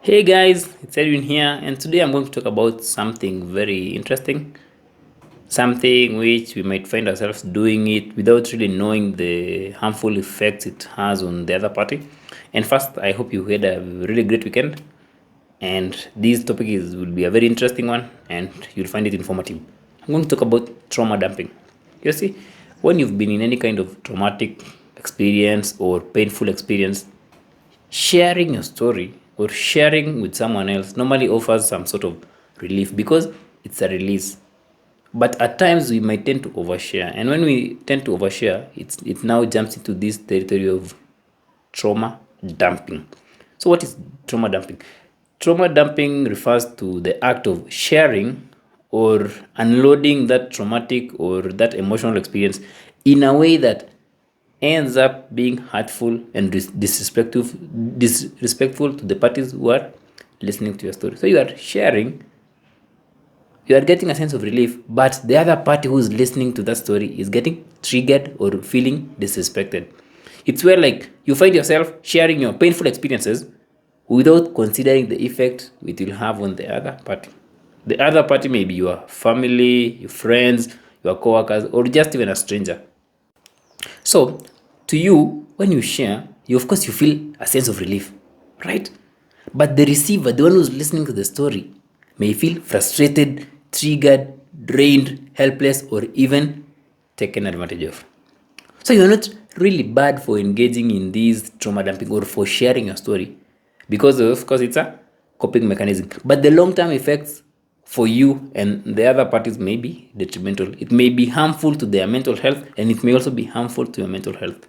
Hey guys, it's Edwin here, and today I'm going to talk about something very interesting, something which we might find ourselves doing it without really knowing the harmful effects it has on the other party. And first, I hope you had a really great weekend, and this topic will be a very interesting one, and you'll find it informative. I'm going to talk about trauma dumping. You see, when you've been in any kind of traumatic experience or painful experience, sharing your story or sharing with someone else normally offers some sort of relief because it's a release. But at times we might tend to overshare, and when we tend to overshare, it now jumps into this territory of trauma dumping. So what is trauma dumping? Trauma dumping refers to the act of sharing or unloading that traumatic or that emotional experience in a way that ends up being hurtful and disrespectful to the parties who are listening to your story. So you are sharing, you are getting a sense of relief, but the other party who is listening to that story is getting triggered or feeling disrespected. It's where like you find yourself sharing your painful experiences without considering the effect it will have on the other party. The other party may be your family, your friends, your coworkers, or just even a stranger. So, to you, when you share, you of course you feel a sense of relief, right? But the receiver, the one who's listening to the story, may feel frustrated, triggered, drained, helpless, or even taken advantage of. So you're not really bad for engaging in these trauma dumping or for sharing your story because of course it's a coping mechanism. But the long-term effects for you and the other parties may be detrimental. It may be harmful to their mental health and it may also be harmful to your mental health.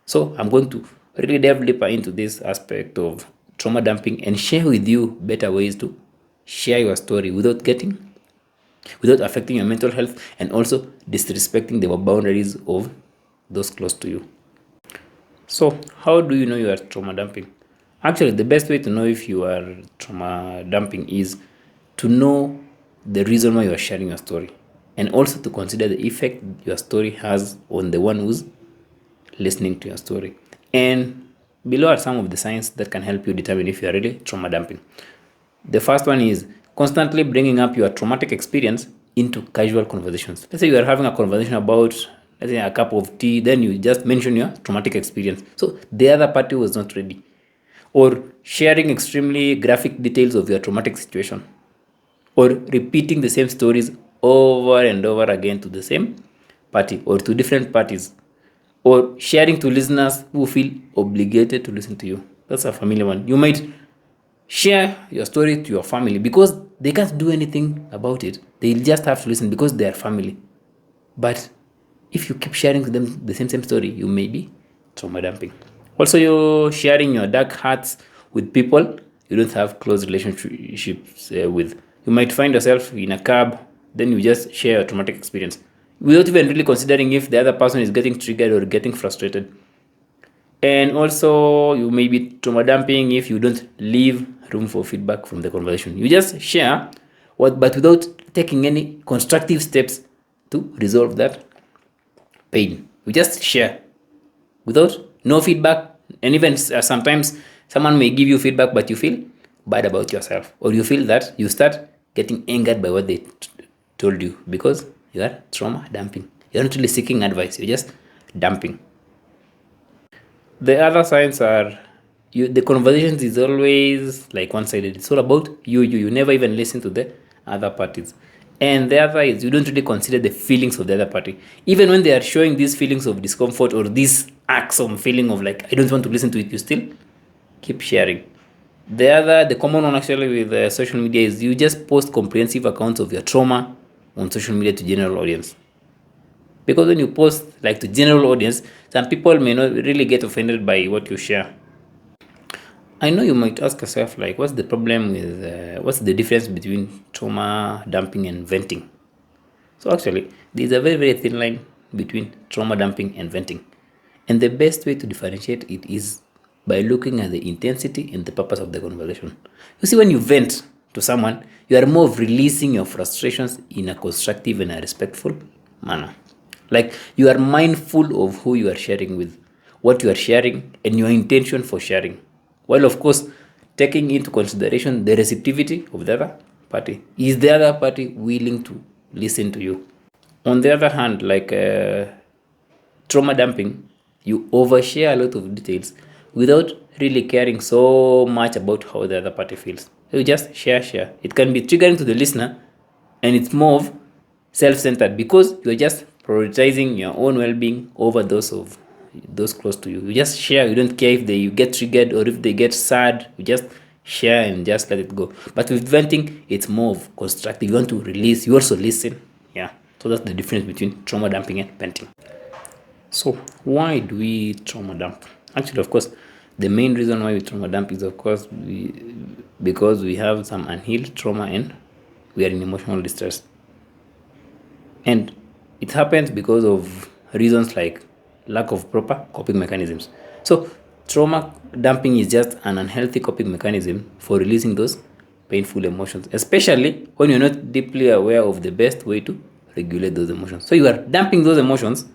So I'm going to really delve deeper into this aspect of trauma dumping and share with you better ways to share your story without affecting your mental health and also disrespecting the boundaries of those close to you. So, how do you know you are trauma dumping? Actually, the best way to know if you are trauma dumping is to know the reason why you are sharing your story and also to consider the effect your story has on the one who's listening to your story. And below are some of the signs that can help you determine if you are really trauma dumping. The first one is constantly bringing up your traumatic experience into casual conversations. Let's say you are having a conversation about, let's say, a cup of tea, then you just mention your traumatic experience. So the other party was not ready. Or sharing extremely graphic details of your traumatic situation. Or repeating the same stories over and over again to the same party or to different parties. Or sharing to listeners who feel obligated to listen to you. That's a familiar one. You might share your story to your family because they can't do anything about it. They'll just have to listen because they are family. But if you keep sharing to them the same story, you may be trauma dumping. Also, you're sharing your dark hearts with people you don't have close relationships with. You might find yourself in a cab, then you just share your traumatic experience without even really considering if the other person is getting triggered or getting frustrated. And also, you may be trauma dumping if you don't leave room for feedback from the conversation. You just share, but without taking any constructive steps to resolve that pain. You just share without no feedback. And even sometimes someone may give you feedback, but you feel bad about yourself, or you feel that you start getting angered by what they told you because you are trauma dumping. You're not really seeking advice, you're just dumping. The other signs are the conversations is always like one-sided. It's all about you never even listen to the other parties. And the other is you don't really consider the feelings of the other party even when they are showing these feelings of discomfort or this axum feeling of like I don't want to listen to it. You still keep sharing. The common one actually with social media is you just post comprehensive accounts of your trauma on social media to general audience. Because when you post like to general audience, some people may not really get offended by what you share. I know you might ask yourself like, what's the problem with what's the difference between trauma dumping and venting? So actually, there's a very thin line between trauma dumping and venting, and the best way to differentiate it is by looking at the intensity and the purpose of the conversation. You see, when you vent to someone, you are more of releasing your frustrations in a constructive and a respectful manner. Like you are mindful of who you are sharing with, what you are sharing, and your intention for sharing. While of course taking into consideration the receptivity of the other party. Is the other party willing to listen to you? On the other hand, like trauma dumping, you overshare a lot of details without really caring so much about how the other party feels. You just share. It can be triggering to the listener, and it's more of self-centered because you're just prioritizing your own well-being over those of those close to you. You just share. You don't care if they get triggered or if they get sad. You just share and just let it go. But with venting, it's more of constructive. You want to release. You also listen. Yeah. So that's the difference between trauma dumping and venting. So why do we trauma dump? Actually, of course, the main reason why we trauma dump is, of course, because we have some unhealed trauma and we are in emotional distress. And it happens because of reasons like lack of proper coping mechanisms. So trauma dumping is just an unhealthy coping mechanism for releasing those painful emotions, especially when you're not deeply aware of the best way to regulate those emotions. So you are dumping those emotions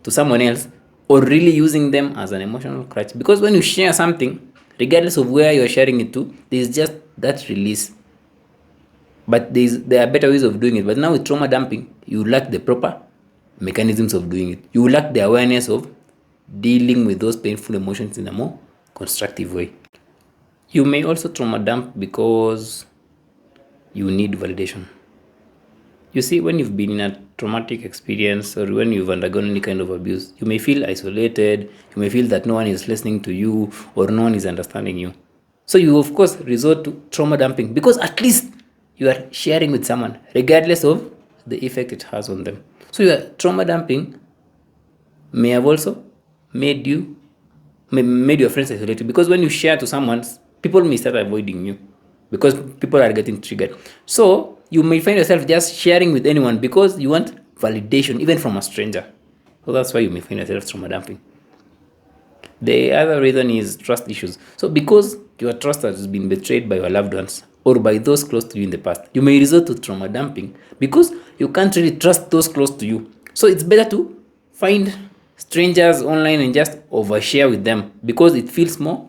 to someone else or really using them as an emotional crutch. Because when you share something, regardless of where you're sharing it to, there's just that release. But there are better ways of doing it. But now with trauma dumping, you lack the proper mechanisms of doing it. You lack the awareness of dealing with those painful emotions in a more constructive way. You may also trauma dump because you need validation. You see, when you've been in a traumatic experience or when you've undergone any kind of abuse, you may feel isolated, you may feel that no one is listening to you or no one is understanding you. So you, of course, resort to trauma dumping because at least you are sharing with someone, regardless of the effect it has on them. So your trauma dumping may have also made your friends isolated because when you share to someone, people may start avoiding you because people are getting triggered. So you may find yourself just sharing with anyone because you want validation, even from a stranger. So that's why you may find yourself trauma dumping. The other reason is trust issues. So because your trust has been betrayed by your loved ones or by those close to you in the past, you may resort to trauma dumping because you can't really trust those close to you. So it's better to find strangers online and just overshare with them because it feels more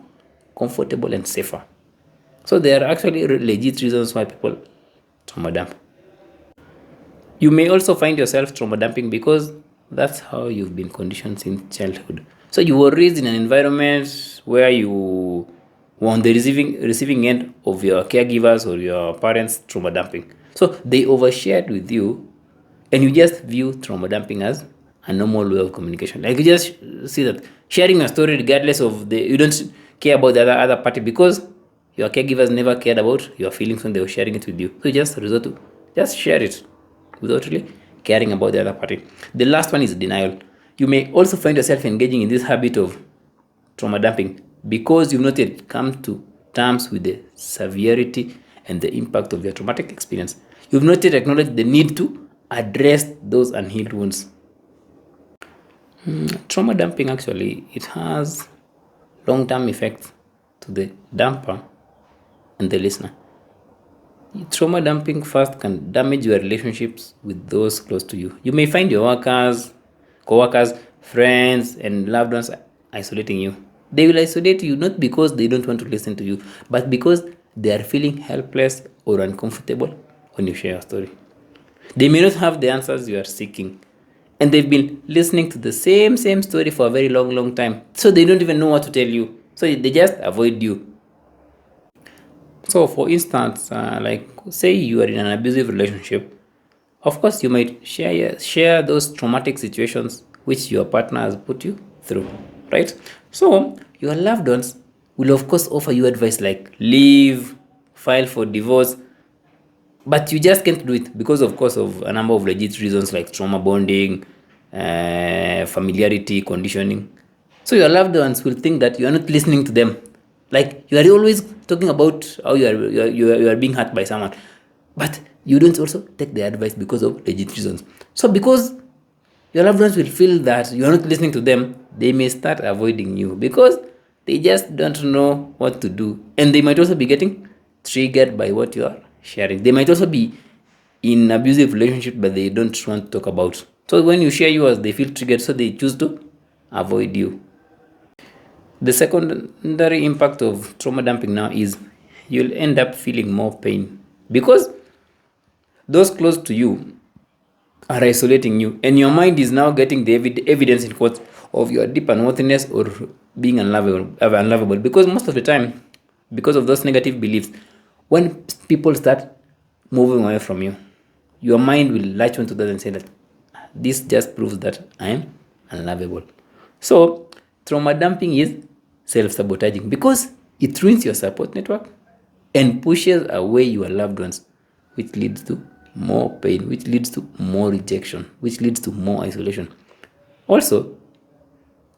comfortable and safer. So there are actually legit reasons why people trauma dump. You may also find yourself trauma dumping because that's how you've been conditioned since childhood. So you were raised in an environment where you were on the receiving end of your caregivers or your parents trauma dumping. So they overshared with you and you just view trauma dumping as a normal way of communication. Like you just see that sharing a story regardless of you don't care about the other party because your caregivers never cared about your feelings when they were sharing it with you. So you just resort to just share it without really caring about the other party. The last one is denial. You may also find yourself engaging in this habit of trauma dumping because you've not yet come to terms with the severity and the impact of your traumatic experience. You've not yet acknowledged the need to address those unhealed wounds. Trauma dumping actually, it has long-term effects to the dumper and the listener. Trauma dumping first can damage your relationships with those close to you. You may find your co-workers, friends, and loved ones isolating you. They will isolate you not because they don't want to listen to you, but because they are feeling helpless or uncomfortable when you share your story. They may not have the answers you are seeking, and they've been listening to the same story for a very long time, so they don't even know what to tell you. So they just avoid you. So for instance, like say you are in an abusive relationship, of course you might share those traumatic situations which your partner has put you through, right? So your loved ones will of course offer you advice like leave, file for divorce, but you just can't do it because of course of a number of legit reasons like trauma bonding, familiarity, conditioning. So your loved ones will think that you are not listening to them. Like you are always talking about how you are being hurt by someone, but you don't also take their advice because of legit reasons. So because your loved ones will feel that you are not listening to them, they may start avoiding you because they just don't know what to do, and they might also be getting triggered by what you are sharing. They might also be in abusive relationship, but they don't want to talk about. So when you share yours, they feel triggered, so they choose to avoid you. The secondary impact of trauma dumping now is you'll end up feeling more pain because those close to you are isolating you, and your mind is now getting the evidence in quotes of your deep unworthiness or being unlovable. Because most of the time, because of those negative beliefs, when people start moving away from you, your mind will latch onto that and say that this just proves that I am unlovable. So trauma dumping is self-sabotaging because it ruins your support network and pushes away your loved ones, which leads to more pain, which leads to more rejection, which leads to more isolation. Also,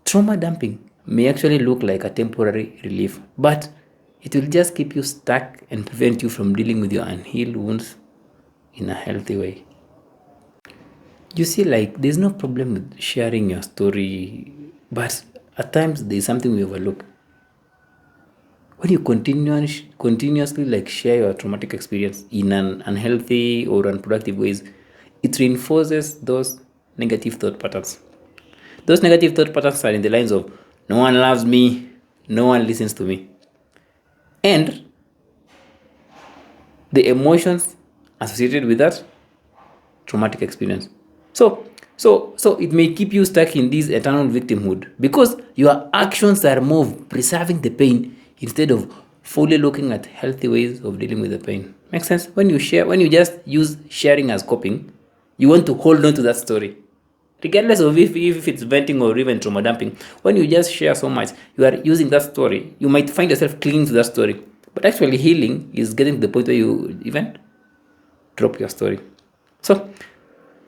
trauma dumping may actually look like a temporary relief, but it will just keep you stuck and prevent you from dealing with your unhealed wounds in a healthy way. You see, like, there's no problem with sharing your story, but at times there's something we overlook. When you continuously like share your traumatic experience in an unhealthy or unproductive ways, it reinforces those negative thought patterns. Those negative thought patterns are in the lines of no one loves me, no one listens to me, and the emotions associated with that traumatic experience. So it may keep you stuck in this eternal victimhood because your actions are more of preserving the pain instead of fully looking at healthy ways of dealing with the pain. Makes sense? When you just use sharing as coping, you want to hold on to that story. Regardless of if it's venting or even trauma dumping, when you just share so much, you are using that story, you might find yourself clinging to that story. But actually healing is getting to the point where you even drop your story. So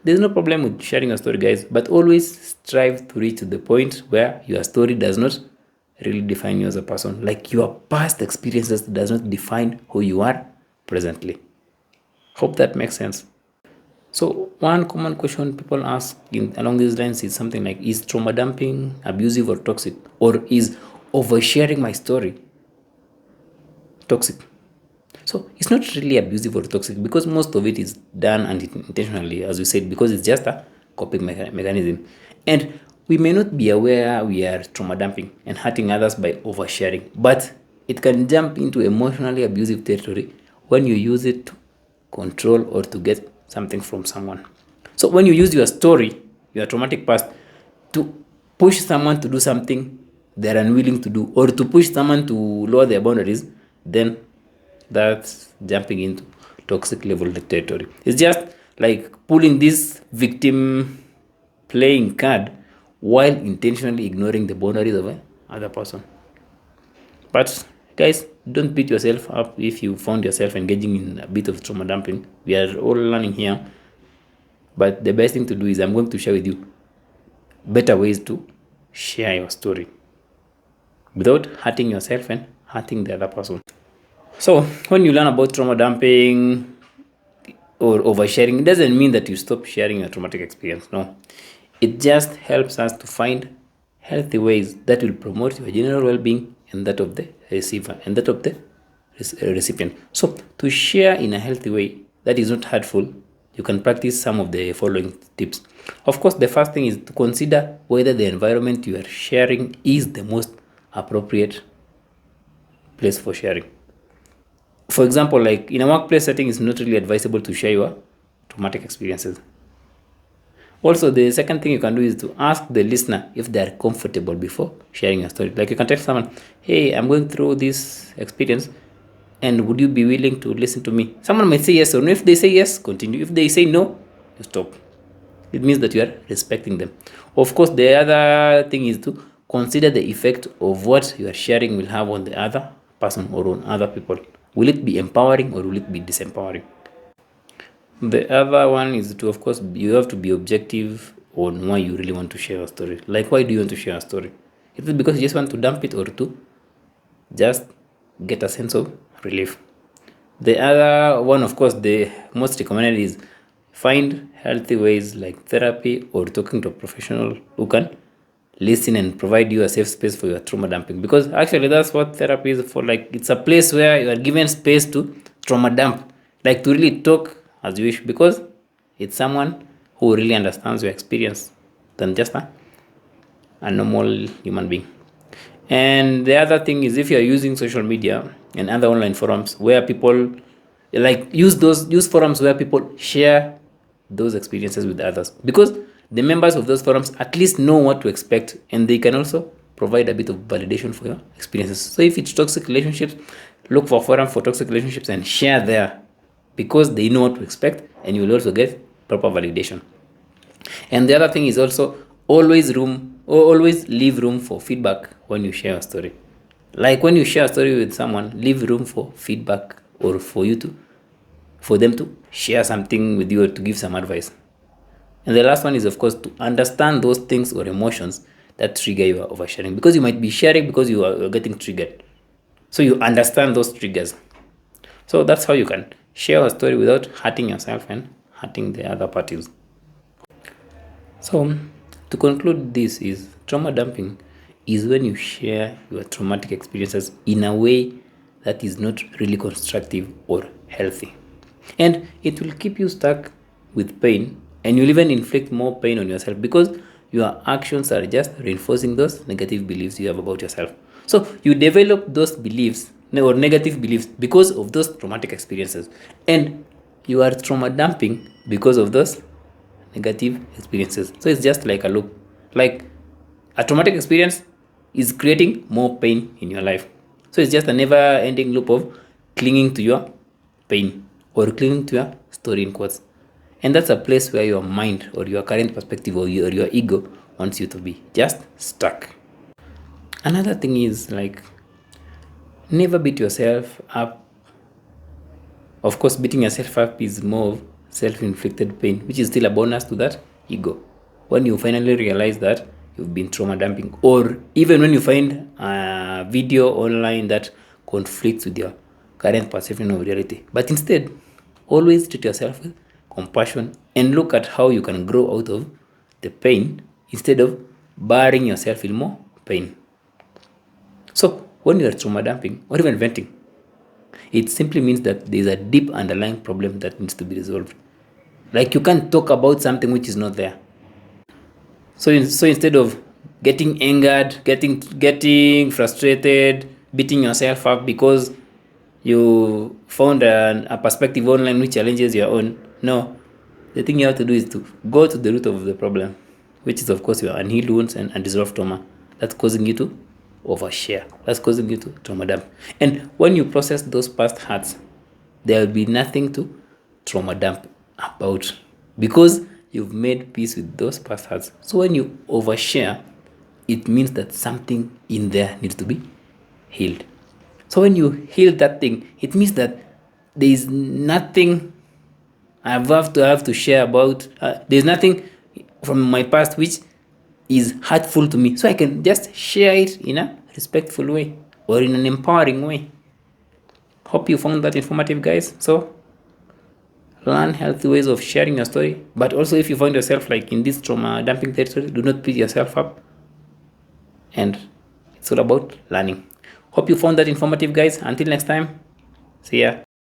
there's no problem with sharing your story, guys, but always strive to reach to the point where your story does not really define you as a person. Like your past experiences does not define who you are presently. Hope that makes sense. So one common question people ask along these lines is something like, is trauma dumping abusive or toxic? Or is oversharing my story toxic? So it's not really abusive or toxic because most of it is done unintentionally, as we said, because it's just a coping mechanism. And we may not be aware we are trauma dumping and hurting others by oversharing, but it can jump into emotionally abusive territory when you use it to control or to get something from someone. So when you use your story, your traumatic past, to push someone to do something they're unwilling to do, or to push someone to lower their boundaries, then that's jumping into toxic level territory. It's just like pulling this victim playing card while intentionally ignoring the boundaries of another person. But guys, don't beat yourself up if you found yourself engaging in a bit of trauma dumping. We are all learning here. But the best thing to do is I'm going to share with you better ways to share your story without hurting yourself and hurting the other person. So when you learn about trauma dumping or oversharing, it doesn't mean that you stop sharing your traumatic experience. No, it just helps us to find healthy ways that will promote your general well-being and that of the receiver and that of the recipient. So to share in a healthy way that is not hurtful, you can practice some of the following tips. Of course, the first thing is to consider whether the environment you are sharing is the most appropriate place for sharing. For example, like in a workplace setting, it's not really advisable to share your traumatic experiences. Also, the second thing you can do is to ask the listener if they are comfortable before sharing your story. Like you can tell someone, hey, I'm going through this experience and would you be willing to listen to me? Someone might say yes or no. If they say yes, continue. If they say no, you stop. It means that you are respecting them. Of course, the other thing is to consider the effect of what you are sharing will have on the other person or on other people. Will it be empowering or will it be disempowering? The other one is to, of course, you have to be objective on why you really want to share a story. Like, why do you want to share a story? Is it because you just want to dump it or to just get a sense of relief? The other one, of course, the most recommended is find healthy ways like therapy or talking to a professional who can listen and provide you a safe space for your trauma dumping, because actually that's what therapy is for. Like, it's a place where you are given space to trauma dump, like to really talk as you wish, because it's someone who really understands your experience than just a normal human being. And the other thing is, if you are using social media, and other online forums where people use forums where people share those experiences with others, because the members of those forums at least know what to expect, and they can also provide a bit of validation for your experiences. So if it's toxic relationships, look for forum for toxic relationships and share there, because they know what to expect, and you will also get proper validation. And the other thing is also always leave room for feedback when you share a story. Like when you share a story with someone, leave room for feedback, or for them to share something with you or to give some advice. And the last one is, of course, to understand those things or emotions that trigger your oversharing, because you might be sharing because you are getting triggered. So you understand those triggers. So that's how you can share a story without hurting yourself and hurting the other parties. So to conclude, this is trauma dumping is when you share your traumatic experiences in a way that is not really constructive or healthy, and it will keep you stuck with pain, and you'll even inflict more pain on yourself, because your actions are just reinforcing those negative beliefs you have about yourself. So you develop those beliefs or negative beliefs because of those traumatic experiences, and you are trauma dumping because of those negative experiences. So it's just like a loop. Like a traumatic experience is creating more pain in your life. So it's just a never ending loop of clinging to your pain or clinging to your story in quotes. And that's a place where your mind or your current perspective or your ego wants you to be, just stuck. Another thing is, like, never beat yourself up. Of course, beating yourself up is more of self-inflicted pain, which is still a bonus to that ego. When you finally realize that you've been trauma dumping, or even when you find a video online that conflicts with your current perception of reality. But instead, always treat yourself with compassion and look at how you can grow out of the pain instead of burying yourself in more pain. So when you are trauma dumping or even venting, it simply means that there is a deep underlying problem that needs to be resolved. Like, you can't talk about something which is not there. So instead of getting angered, getting frustrated, beating yourself up because you found a perspective online which challenges your own, no. The thing you have to do is to go to the root of the problem, which is, of course, your unhealed wounds and unresolved trauma that's causing you to overshare. That's causing you to trauma dump. And when you process those past hurts, there will be nothing to trauma dump about, because you've made peace with those past hurts. So when you overshare, it means that something in there needs to be healed. So when you heal that thing, it means that there is nothing I have to share about. There's nothing from my past which is hurtful to me, so I can just share it in a respectful way or in an empowering way. Hope you found that informative, guys. So learn healthy ways of sharing your story, but also if you find yourself like in this trauma dumping territory, do not beat yourself up, and it's all about learning. Hope you found that informative, guys. Until next time, see ya.